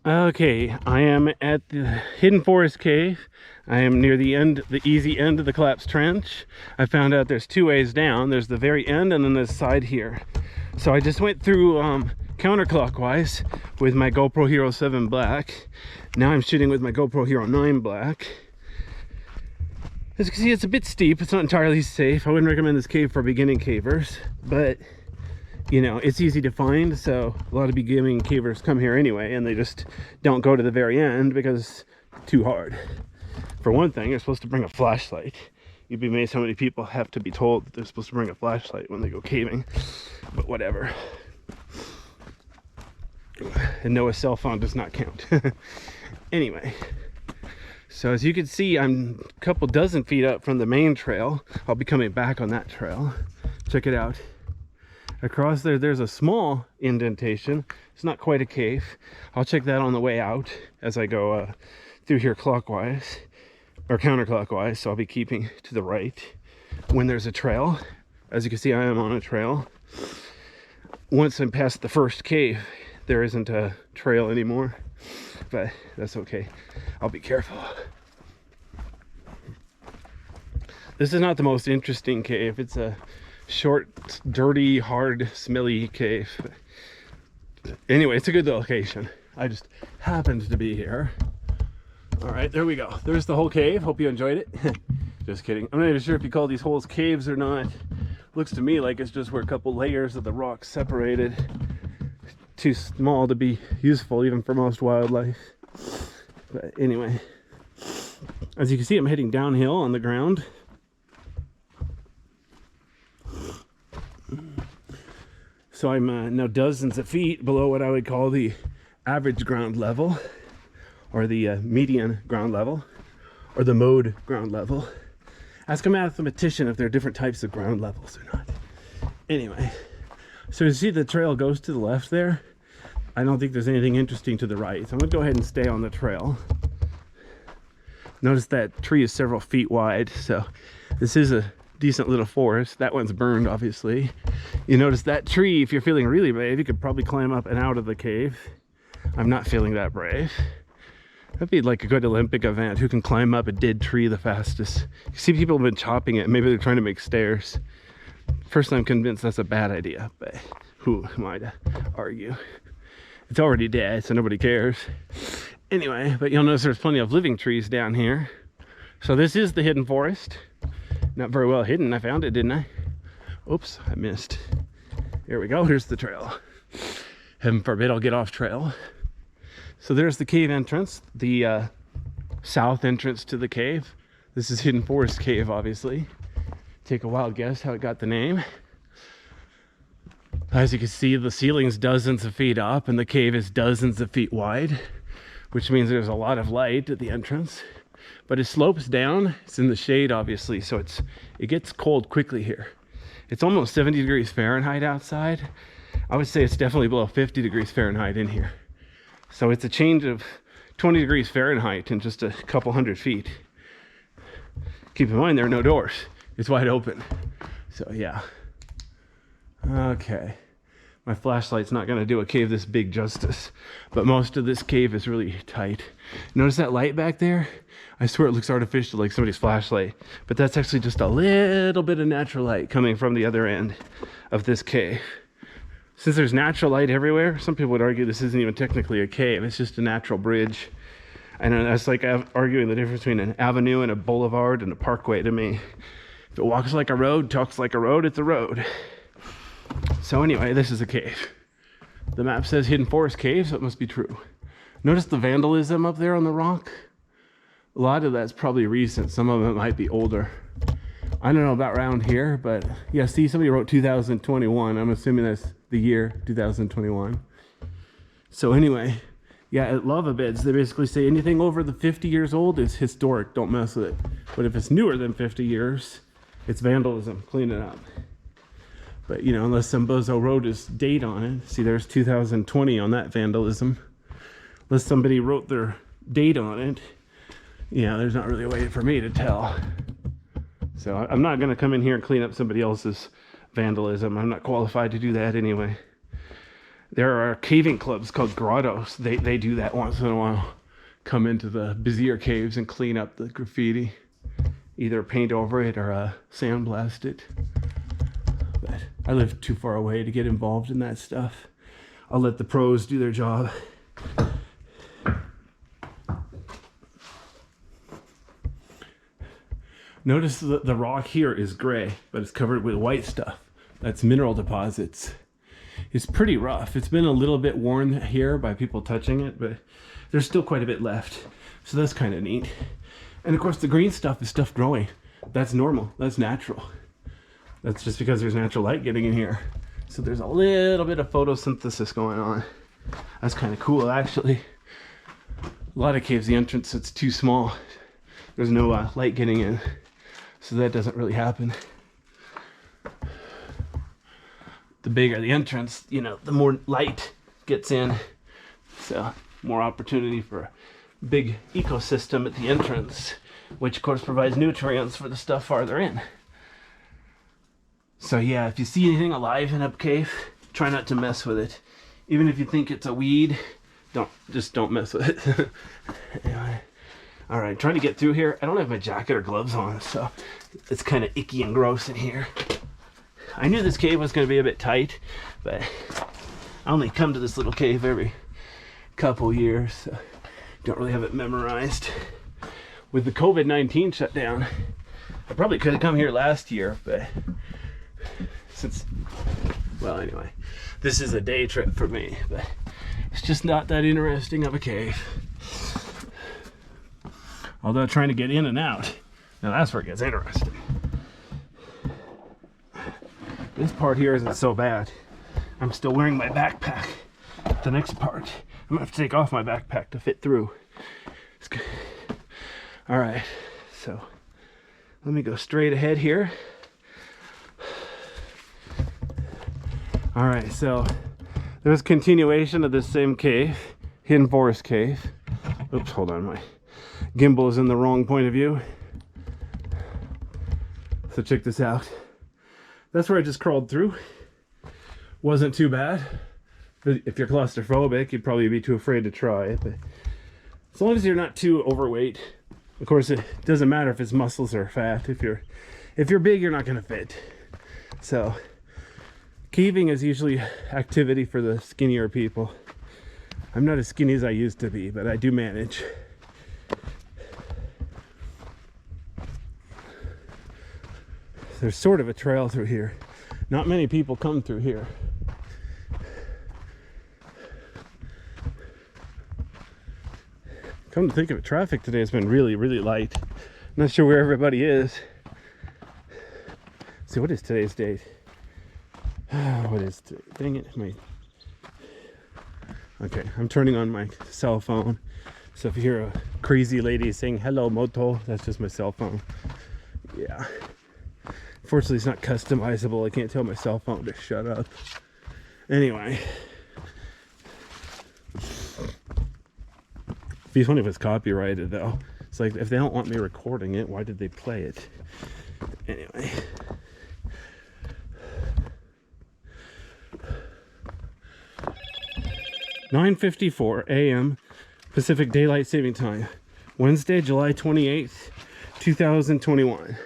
Okay, I am at the Hidden Forest Cave. I am near the end, the easy end of the collapsed trench. I found out there's two ways down. There's the very end and then this side here. So I just went through counterclockwise with my GoPro Hero 7 Black. Now I'm shooting with my GoPro Hero 9 Black. As you can see, it's a bit steep. It's not entirely safe. I wouldn't recommend this cave for beginning cavers, but you know, it's easy to find, so a lot of beginning cavers come here anyway, and they just don't go to the very end because it's too hard. For one thing, you're supposed to bring a flashlight. You'd be amazed how many people have to be told that they're supposed to bring a flashlight when they go caving, but whatever. And no, a cell phone does not count. Anyway, so as you can see, I'm a couple dozen feet up from the main trail. I'll be coming back on that trail. Check it out. Across there, there's a small indentation. It's not quite a cave. I'll check that on the way out as I go through here clockwise or counterclockwise. So I'll be keeping to the right when there's a trail. As you can see, I am on a trail. Once I'm past the first cave, there isn't a trail anymore, but that's okay. I'll be careful. This is not the most interesting cave. It's a short, dirty, hard, smelly cave. Anyway, it's a good location. I just happened to be here. All right, there we go. There's the whole cave. Hope you enjoyed it. Just kidding. I'm not even sure if you call these holes caves or not. Looks to me like it's just where a couple layers of the rock separated. Too small to be useful even for most wildlife. But anyway, as you can see, I'm heading downhill on the ground. So I'm now dozens of feet below what I would call the average ground level, or the median ground level, or the mode ground level. Ask a mathematician if there are different types of ground levels or not. Anyway, so you see the trail goes to the left there. I don't think there's anything interesting to the right, so I'm gonna go ahead and stay on the trail. Notice that tree is several feet wide, so this is a decent little forest. That one's burned, obviously. You notice that tree, if you're feeling really brave, you could probably climb up and out of the cave. I'm not feeling that brave. That'd be like a good Olympic event. Who can climb up a dead tree the fastest? You see people have been chopping it. Maybe they're trying to make stairs. Personally, I'm convinced that's a bad idea, but who am I to argue? It's already dead, so nobody cares. Anyway, but you'll notice there's plenty of living trees down here. So this is the hidden forest. Not very well hidden. I found it, didn't I? Oops, I missed. Here we go. Here's the trail. Heaven forbid I'll get off trail. So there's the cave entrance, the south entrance to the cave. This is Hidden Forest Cave, obviously. Take a wild guess how it got the name. As you can see, the ceiling's dozens of feet up and the cave is dozens of feet wide, which means there's a lot of light at the entrance. But it slopes down. It's in the shade, obviously, so it gets cold quickly here. It's almost 70 degrees Fahrenheit outside. I would say it's definitely below 50 degrees Fahrenheit in here. So it's a change of 20 degrees Fahrenheit in just a couple hundred feet. Keep in mind, there are no doors. It's wide open. So yeah. Okay. My flashlight's not going to do a cave this big justice, but most of this cave is really tight. Notice that light back there? I swear it looks artificial, like somebody's flashlight, but that's actually just a little bit of natural light coming from the other end of this cave. Since there's natural light everywhere, some people would argue this isn't even technically a cave, it's just a natural bridge. And that's like arguing the difference between an avenue and a boulevard and a parkway to me. If it walks like a road, talks like a road, it's a road. So anyway, this is a cave. The map says Hidden Forest Cave, so it must be true. Notice the vandalism up there on the rock? A lot of that's probably recent. Some of it might be older. I don't know about around here, but yeah, see, somebody wrote 2021. I'm assuming that's the year 2021. So anyway, yeah, at lava beds, they basically say anything over the 50 years old is historic. Don't mess with it. But if it's newer than 50 years, it's vandalism. Clean it up. But, you know, unless some bozo wrote his date on it. See, there's 2020 on that vandalism. Unless somebody wrote their date on it. Yeah, there's not really a way for me to tell. So I'm not going to come in here and clean up somebody else's vandalism. I'm not qualified to do that anyway. There are caving clubs called grottos. They do that once in a while. Come into the busier caves and clean up the graffiti. Either paint over it or sandblast it. But I live too far away to get involved in that stuff. I'll let the pros do their job. Notice the rock here is gray, but it's covered with white stuff. That's mineral deposits. It's pretty rough. It's been a little bit worn here by people touching it, but there's still quite a bit left. So that's kind of neat. And of course the green stuff is stuff growing. That's normal, that's natural. That's just because there's natural light getting in here. So there's a little bit of photosynthesis going on. That's kind of cool actually. A lot of caves, the entrance, it's too small. There's no light getting in. So that doesn't really happen. The bigger the entrance, you know, the more light gets in. So more opportunity for a big ecosystem at the entrance, which of course provides nutrients for the stuff farther in. So yeah, if you see anything alive in a cave, try not to mess with it. Even if you think it's a weed, don't mess with it. Anyway. All right, trying to get through here. I don't have my jacket or gloves on, so it's kind of icky and gross in here. I knew this cave was going to be a bit tight, but I only come to this little cave every couple years, so don't really have it memorized. With the COVID-19 shutdown, I probably could have come here last year, but well, anyway, this is a day trip for me, but it's just not that interesting of a cave. Although trying to get in and out, now that's where it gets interesting. This part here isn't so bad. I'm still wearing my backpack. The next part, I'm gonna have to take off my backpack to fit through. It's good. All right, so let me go straight ahead here. All right, so there's continuation of this same cave, Hidden Forest Cave. Oops, hold on, my gimbal is in the wrong point of view. So check this out. That's where I just crawled through. Wasn't too bad. But if you're claustrophobic, you'd probably be too afraid to try it. But as long as you're not too overweight, of course it doesn't matter if it's muscles or fat. If you're big, you're not gonna fit. So caving is usually activity for the skinnier people. I'm not as skinny as I used to be, but I do manage. There's sort of a trail through here. Not many people come through here. Come to think of it, traffic today has been really, really light. Not sure where everybody is. Let's see, what is today's date? What is today? Dang it, okay, I'm turning on my cell phone. So if you hear a crazy lady saying hello moto, that's just my cell phone. Yeah. Fortunately, it's not customizable. I can't tell my cell phone to shut up. Anyway. Be funny if it's copyrighted, though. It's like, if they don't want me recording it, why did they play it? Anyway. (9:54 a.m. Pacific Daylight Saving Time. Wednesday, July 28th, 2021.